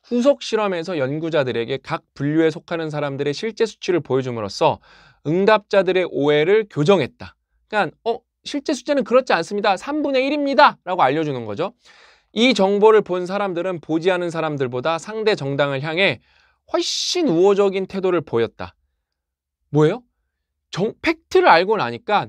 후속 실험에서 연구자들에게 각 분류에 속하는 사람들의 실제 수치를 보여줌으로써 응답자들의 오해를 교정했다. 그러니까 실제 숫자는 그렇지 않습니다. 3분의 1입니다. 라고 알려주는 거죠. 이 정보를 본 사람들은 보지 않은 사람들보다 상대 정당을 향해 훨씬 우호적인 태도를 보였다. 뭐예요? 팩트를 알고 나니까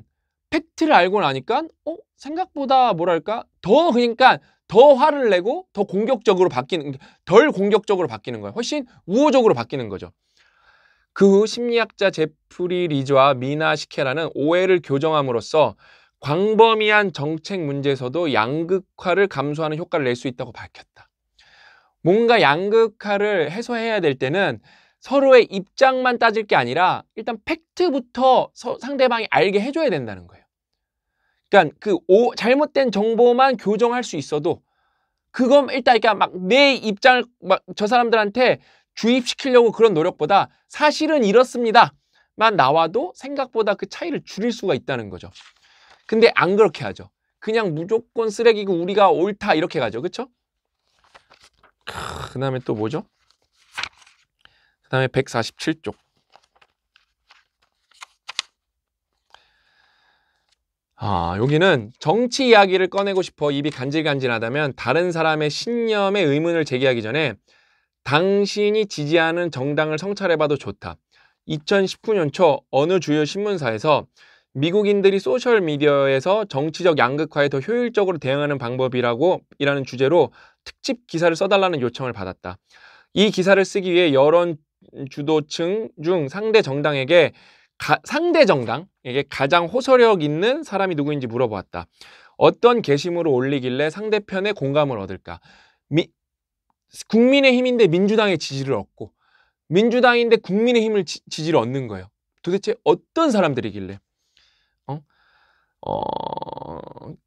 생각보다 뭐랄까 그러니까 더 화를 내고 덜 공격적으로 바뀌는 거예요. 훨씬 우호적으로 바뀌는 거죠. 그 후 심리학자 제프리 리즈와 미나 시케라는 오해를 교정함으로써 광범위한 정책 문제에서도 양극화를 감소하는 효과를 낼 수 있다고 밝혔다. 뭔가 양극화를 해소해야 될 때는 서로의 입장만 따질 게 아니라 일단 팩트부터 상대방이 알게 해줘야 된다는 거예요. 그러니까 잘못된 정보만 교정할 수 있어도 그건 일단 그러니까 막 내 입장을 막 저 사람들한테 주입시키려고 그런 노력보다 사실은 이렇습니다만 나와도 생각보다 그 차이를 줄일 수가 있다는 거죠. 근데 안 그렇게 하죠. 그냥 무조건 쓰레기고 우리가 옳다 이렇게 가죠. 그렇죠? 그 다음에 또 뭐죠? 그 다음에 147쪽. 여기는 정치 이야기를 꺼내고 싶어 입이 간질간질하다면 다른 사람의 신념에 의문을 제기하기 전에 당신이 지지하는 정당을 성찰해봐도 좋다. 2019년 초 어느 주요 신문사에서 미국인들이 소셜미디어에서 정치적 양극화에 더 효율적으로 대응하는 방법이라는 주제로 특집 기사를 써달라는 요청을 받았다. 이 기사를 쓰기 위해 여론 주도층 중 상대 정당에게 가장 호소력 있는 사람이 누구인지 물어보았다. 어떤 게시물을 올리길래 상대편의 공감을 얻을까? 국민의힘인데 민주당의 지지를 얻고 민주당인데 국민의힘을 지지를 얻는 거예요. 도대체 어떤 사람들이길래?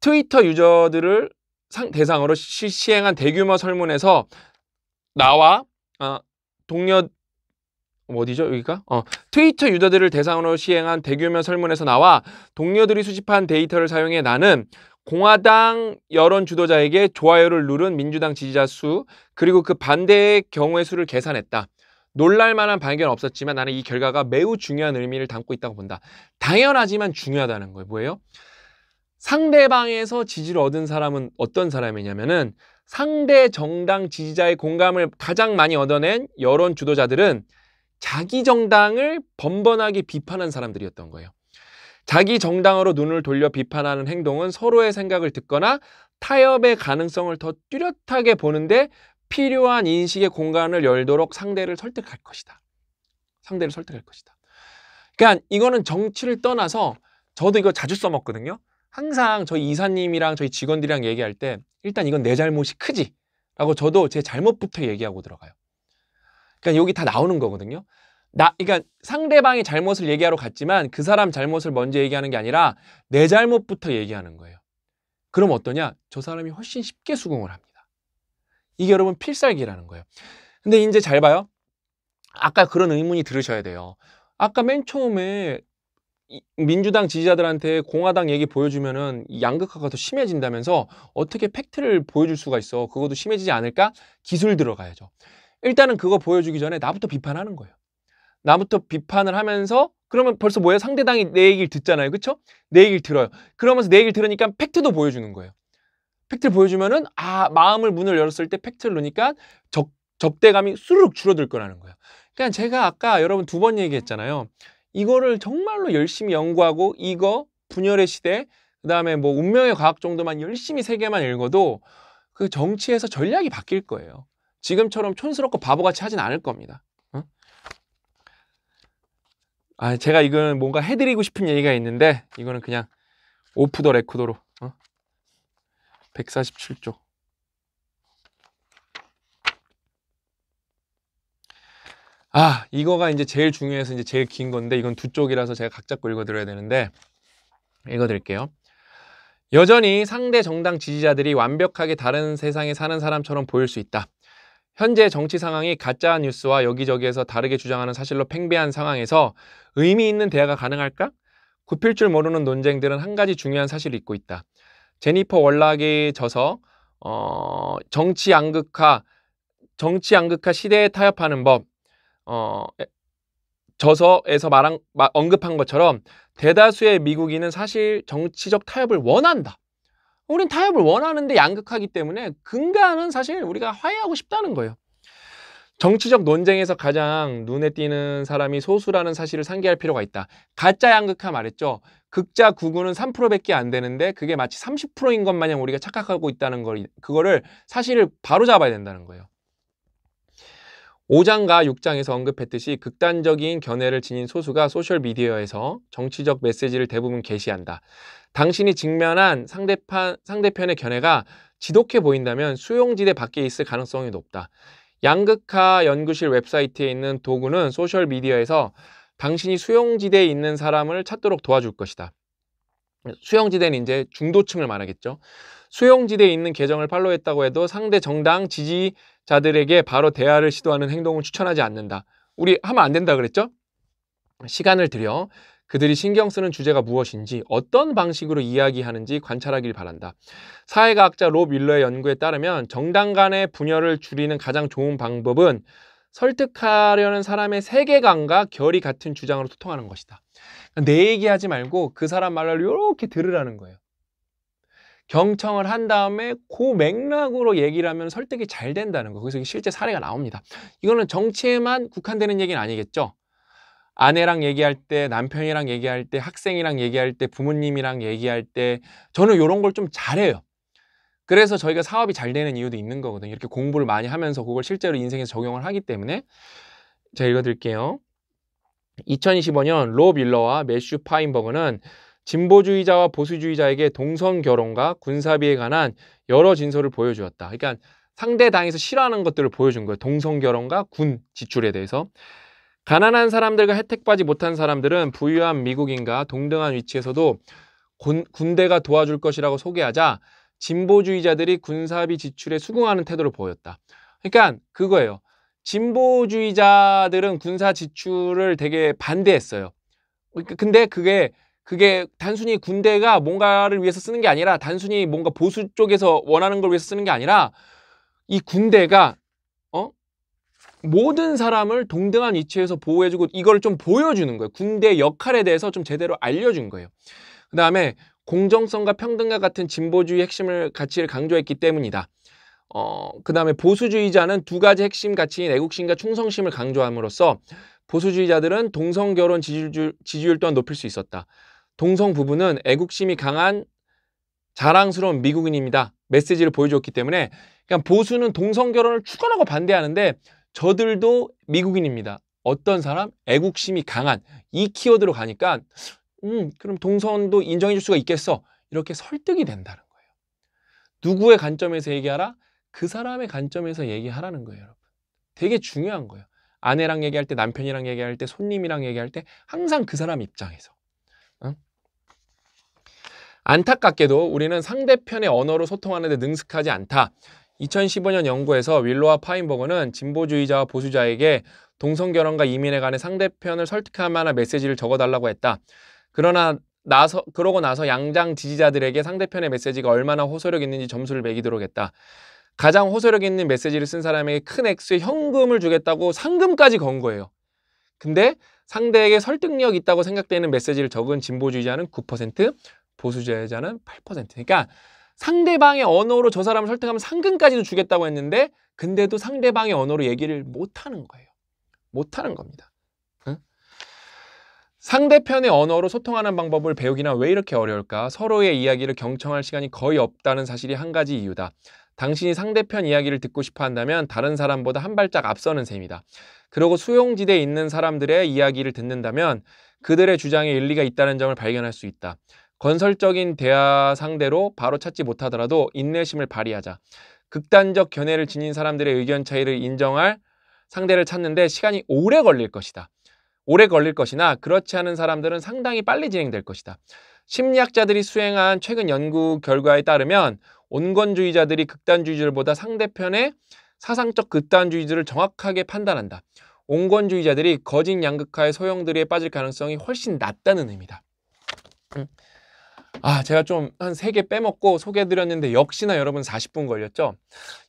트위터 유저들을 대상으로 시행한 대규모 설문에서 나와 트위터 유저들을 대상으로 시행한 대규모 설문에서 나와 동료들이 수집한 데이터를 사용해 나는 공화당 여론 주도자에게 좋아요를 누른 민주당 지지자 수 그리고 그 반대의 경우의 수를 계산했다. 놀랄만한 발견은 없었지만 나는 이 결과가 매우 중요한 의미를 담고 있다고 본다. 당연하지만 중요하다는 거예요. 뭐예요? 상대방에서 지지를 얻은 사람은 어떤 사람이냐면은 상대 정당 지지자의 공감을 가장 많이 얻어낸 여론 주도자들은 자기 정당을 번번하게 비판한 사람들이었던 거예요. 자기 정당으로 눈을 돌려 비판하는 행동은 서로의 생각을 듣거나 타협의 가능성을 더 뚜렷하게 보는데 필요한 인식의 공간을 열도록 상대를 설득할 것이다. 그러니까 이거는 정치를 떠나서 저도 이거 자주 써먹거든요. 항상 저희 이사님이랑 저희 직원들이랑 얘기할 때 일단 이건 내 잘못이 크지? 라고 저도 제 잘못부터 얘기하고 들어가요. 그러니까 여기 다 나오는 거거든요. 그러니까 상대방의 잘못을 얘기하러 갔지만 그 사람 잘못을 먼저 얘기하는 게 아니라 내 잘못부터 얘기하는 거예요. 그럼 어떠냐? 저 사람이 훨씬 쉽게 수긍을 합니다. 이게 여러분 필살기라는 거예요. 근데 이제 잘 봐요. 아까 그런 의문이 들으셔야 돼요. 아까 맨 처음에 민주당 지지자들한테 공화당 얘기 보여주면은 양극화가 더 심해진다면서 어떻게 팩트를 보여줄 수가 있어? 그것도 심해지지 않을까? 기술 들어가야죠. 일단은 그거 보여주기 전에 나부터 비판하는 거예요. 나부터 비판을 하면서 그러면 벌써 뭐예요? 상대당이 내 얘기를 듣잖아요. 그렇죠? 내 얘기를 들어요. 그러면서 내 얘기를 들으니까 팩트도 보여주는 거예요. 팩트를 보여주면은 마음을 문을 열었을 때 팩트를 넣으니까 적대감이 수르륵 줄어들 거라는 거예요. 그러니까 제가 아까 여러분 2번 얘기했잖아요. 이거를 정말로 열심히 연구하고 이거 분열의 시대, 그다음에 뭐 운명의 과학 정도만 열심히 3개만 읽어도 그 정치에서 전략이 바뀔 거예요. 지금처럼 촌스럽고 바보같이 하진 않을 겁니다. 어? 제가 이건 뭔가 해드리고 싶은 얘기가 있는데 이거는 그냥 오프 더 레코더로 147쪽. 이거가 이제 제일 중요해서 이제 제일 긴 건데 이건 2쪽이라서 제가 각 잡고 읽어드려야 되는데 읽어드릴게요. 여전히 상대 정당 지지자들이 완벽하게 다른 세상에 사는 사람처럼 보일 수 있다. 현재 정치 상황이 가짜 뉴스와 여기저기에서 다르게 주장하는 사실로 팽배한 상황에서 의미 있는 대화가 가능할까? 굽힐 줄 모르는 논쟁들은 한 가지 중요한 사실을 잊고 있다. 제니퍼 월락이 저서 정치 양극화 시대에 타협하는 법 저서에서 언급한 것처럼 대다수의 미국인은 사실 정치적 타협을 원한다. 우린 타협을 원하는데 양극하기 때문에 근간은 사실 우리가 화해하고 싶다는 거예요. 정치적 논쟁에서 가장 눈에 띄는 사람이 소수라는 사실을 상기할 필요가 있다. 가짜 양극화 말했죠. 극자 구구는 3%밖에 안 되는데 그게 마치 30%인 것 마냥 우리가 착각하고 있다는 걸, 그거를 사실을 바로잡아야 된다는 거예요. 5장과 6장에서 언급했듯이 극단적인 견해를 지닌 소수가 소셜미디어에서 정치적 메시지를 대부분 게시한다. 당신이 직면한 상대편의 견해가 지독해 보인다면 수용지대 밖에 있을 가능성이 높다. 양극화 연구실 웹사이트에 있는 도구는 소셜미디어에서 당신이 수용지대에 있는 사람을 찾도록 도와줄 것이다. 수용지대는 이제 중도층을 말하겠죠. 수용지대에 있는 계정을 팔로우했다고 해도 상대 정당 지지자들에게 바로 대화를 시도하는 행동을 추천하지 않는다. 우리 하면 안 된다 그랬죠? 시간을 들여 그들이 신경 쓰는 주제가 무엇인지 어떤 방식으로 이야기하는지 관찰하길 바란다. 사회과학자 로 밀러의 연구에 따르면 정당 간의 분열을 줄이는 가장 좋은 방법은 설득하려는 사람의 세계관과 결이 같은 주장으로 소통하는 것이다. 내 얘기하지 말고 그 사람 말을 이렇게 들으라는 거예요. 경청을 한 다음에 그 맥락으로 얘기를 하면 설득이 잘 된다는 거. 그래서 실제 사례가 나옵니다. 이거는 정치에만 국한되는 얘기는 아니겠죠. 아내랑 얘기할 때, 남편이랑 얘기할 때, 학생이랑 얘기할 때, 부모님이랑 얘기할 때 저는 이런 걸 좀 잘해요. 그래서 저희가 사업이 잘 되는 이유도 있는 거거든요. 이렇게 공부를 많이 하면서 그걸 실제로 인생에서 적용을 하기 때문에. 제가 읽어드릴게요. 2025년 로 밀러와 매슈 파인버그는 진보주의자와 보수주의자에게 동성결혼과 군사비에 관한 여러 진술을 보여주었다. 그러니까 상대 당에서 싫어하는 것들을 보여준 거예요. 동성결혼과 군 지출에 대해서. 가난한 사람들과 혜택받지 못한 사람들은 부유한 미국인과 동등한 위치에서도 군대가 도와줄 것이라고 소개하자 진보주의자들이 군사비 지출에 수긍하는 태도를 보였다. 그러니까 그거예요. 진보주의자들은 군사 지출을 되게 반대했어요. 근데 그게 단순히 군대가 뭔가를 위해서 쓰는 게 아니라 단순히 뭔가 보수 쪽에서 원하는 걸 위해서 쓰는 게 아니라 이 군대가 모든 사람을 동등한 위치에서 보호해주고 이걸 좀 보여주는 거예요. 군대의 역할에 대해서 좀 제대로 알려준 거예요. 그 다음에 공정성과 평등과 같은 진보주의 가치를 강조했기 때문이다. 그 다음에 보수주의자는 2가지 핵심 가치인 애국심과 충성심을 강조함으로써 보수주의자들은 동성결혼 지지율 또한 높일 수 있었다. 동성 부부는 애국심이 강한 자랑스러운 미국인입니다. 메시지를 보여줬기 때문에 그러니까 보수는 동성결혼을 추구하고 반대하는데 저들도 미국인입니다. 어떤 사람? 애국심이 강한. 이 키워드로 가니까 그럼 동성도 인정해 줄 수가 있겠어. 이렇게 설득이 된다는 거예요. 누구의 관점에서 얘기하라? 그 사람의 관점에서 얘기하라는 거예요, 여러분. 되게 중요한 거예요. 아내랑 얘기할 때, 남편이랑 얘기할 때, 손님이랑 얘기할 때 항상 그 사람 입장에서. 안타깝게도 우리는 상대편의 언어로 소통하는 데 능숙하지 않다. 2015년 연구에서 윌로와 파인버그는 진보주의자와 보수자에게 동성결혼과 이민에 관해 상대편을 설득할 만한 메시지를 적어달라고 했다. 그러고 나서 양장 지지자들에게 상대편의 메시지가 얼마나 호소력 있는지 점수를 매기도록 했다. 가장 호소력 있는 메시지를 쓴 사람에게 큰 액수의 현금을 주겠다고 상금까지 건 거예요. 근데 상대에게 설득력 있다고 생각되는 메시지를 적은 진보주의자는 9%, 보수주의자는 8%. 그러니까 상대방의 언어로 저 사람을 설득하면 상금까지도 주겠다고 했는데 근데도 상대방의 언어로 얘기를 못하는 거예요. 못하는 겁니다. 응? 상대편의 언어로 소통하는 방법을 배우기나 왜 이렇게 어려울까? 서로의 이야기를 경청할 시간이 거의 없다는 사실이 한 가지 이유다. 당신이 상대편 이야기를 듣고 싶어 한다면 다른 사람보다 한 발짝 앞서는 셈이다. 그리고 수용지대에 있는 사람들의 이야기를 듣는다면 그들의 주장에 일리가 있다는 점을 발견할 수 있다. 건설적인 대화 상대로 바로 찾지 못하더라도 인내심을 발휘하자. 극단적 견해를 지닌 사람들의 의견 차이를 인정할 상대를 찾는데 시간이 오래 걸릴 것이다. 오래 걸릴 것이나 그렇지 않은 사람들은 상당히 빨리 진행될 것이다. 심리학자들이 수행한 최근 연구 결과에 따르면 온건주의자들이 극단주의자들보다 상대편의 사상적 극단주의자를 정확하게 판단한다. 온건주의자들이 거짓 양극화의 소용돌이에 빠질 가능성이 훨씬 낮다는 의미다. 제가 좀 한 3개 빼먹고 소개해드렸는데 역시나 여러분 40분 걸렸죠?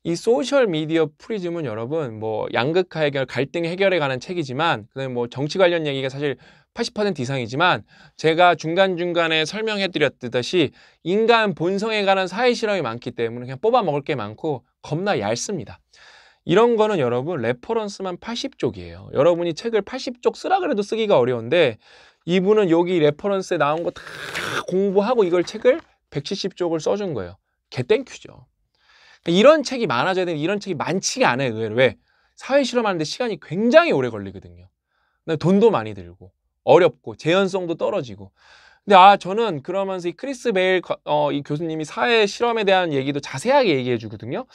이 소셜 미디어 프리즘은 여러분 뭐 양극화 해결, 갈등 해결에 관한 책이지만 그다음에 뭐 정치 관련 얘기가 사실 80% 이상이지만 제가 중간중간에 설명해드렸듯이 인간 본성에 관한 사회 실험이 많기 때문에 그냥 뽑아 먹을 게 많고 겁나 얇습니다. 이런 거는 여러분 레퍼런스만 80쪽이에요. 여러분이 책을 80쪽 쓰라 그래도 쓰기가 어려운데 이분은 여기 레퍼런스에 나온 거 다 공부하고 이걸 책을 170쪽을 써준 거예요. 개땡큐죠. 이런 책이 많아져야 되는데 이런 책이 많지가 않아요. 의외로. 왜? 사회 실험하는데 시간이 굉장히 오래 걸리거든요. 돈도 많이 들고 어렵고 재현성도 떨어지고. 근데 저는 그러면서 이 크리스 베일 이 교수님이 사회 실험에 대한 얘기도 자세하게 얘기해 주거든요.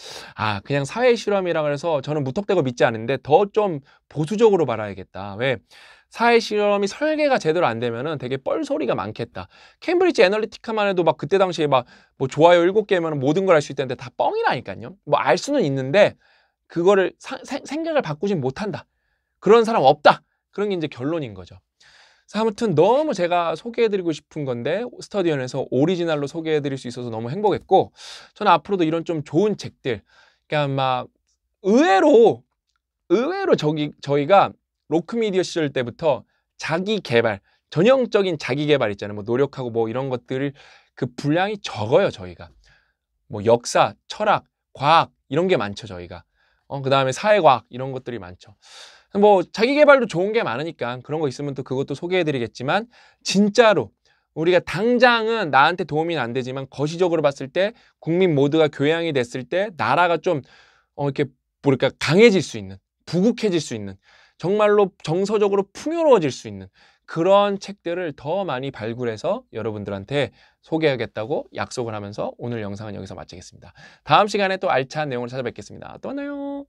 그냥 사회 실험이라 그래서 저는 무턱대고 믿지 않는데 더 좀 보수적으로 말아야겠다. 왜? 사회 실험이 설계가 제대로 안 되면은 되게 뻘소리가 많겠다. 케임브리지 애널리티카만 해도 막 그때 당시에 막 뭐 좋아요 7개면 모든 걸 알 수 있다는데 다 뻥이라니까요. 뭐 알 수는 있는데 그거를 생각을 바꾸진 못한다. 그런 사람 없다. 그런 게 이제 결론인 거죠. 그래서 아무튼 너무 제가 소개해드리고 싶은 건데 스터디언에서 오리지널로 소개해드릴 수 있어서 너무 행복했고 저는 앞으로도 이런 좀 좋은 책들 그러니까 막 의외로 저희가 로크미디어 시절 때부터 자기 개발, 전형적인 자기 개발 있잖아요. 뭐 노력하고 뭐 이런 것들을 그 분량이 적어요, 저희가. 뭐 역사, 철학, 과학 이런 게 많죠, 저희가. 그다음에 사회과학 이런 것들이 많죠. 뭐 자기 개발도 좋은 게 많으니까 그런 거 있으면 또 그것도 소개해 드리겠지만 진짜로 우리가 당장은 나한테 도움이 안 되지만 거시적으로 봤을 때 국민 모두가 교양이 됐을 때 나라가 좀 이렇게 뭐랄까 강해질 수 있는 부국해질 수 있는 정말로 정서적으로 풍요로워질 수 있는 그런 책들을 더 많이 발굴해서 여러분들한테 소개하겠다고 약속을 하면서 오늘 영상은 여기서 마치겠습니다. 다음 시간에 또 알찬 내용을 찾아뵙겠습니다. 또 만나요.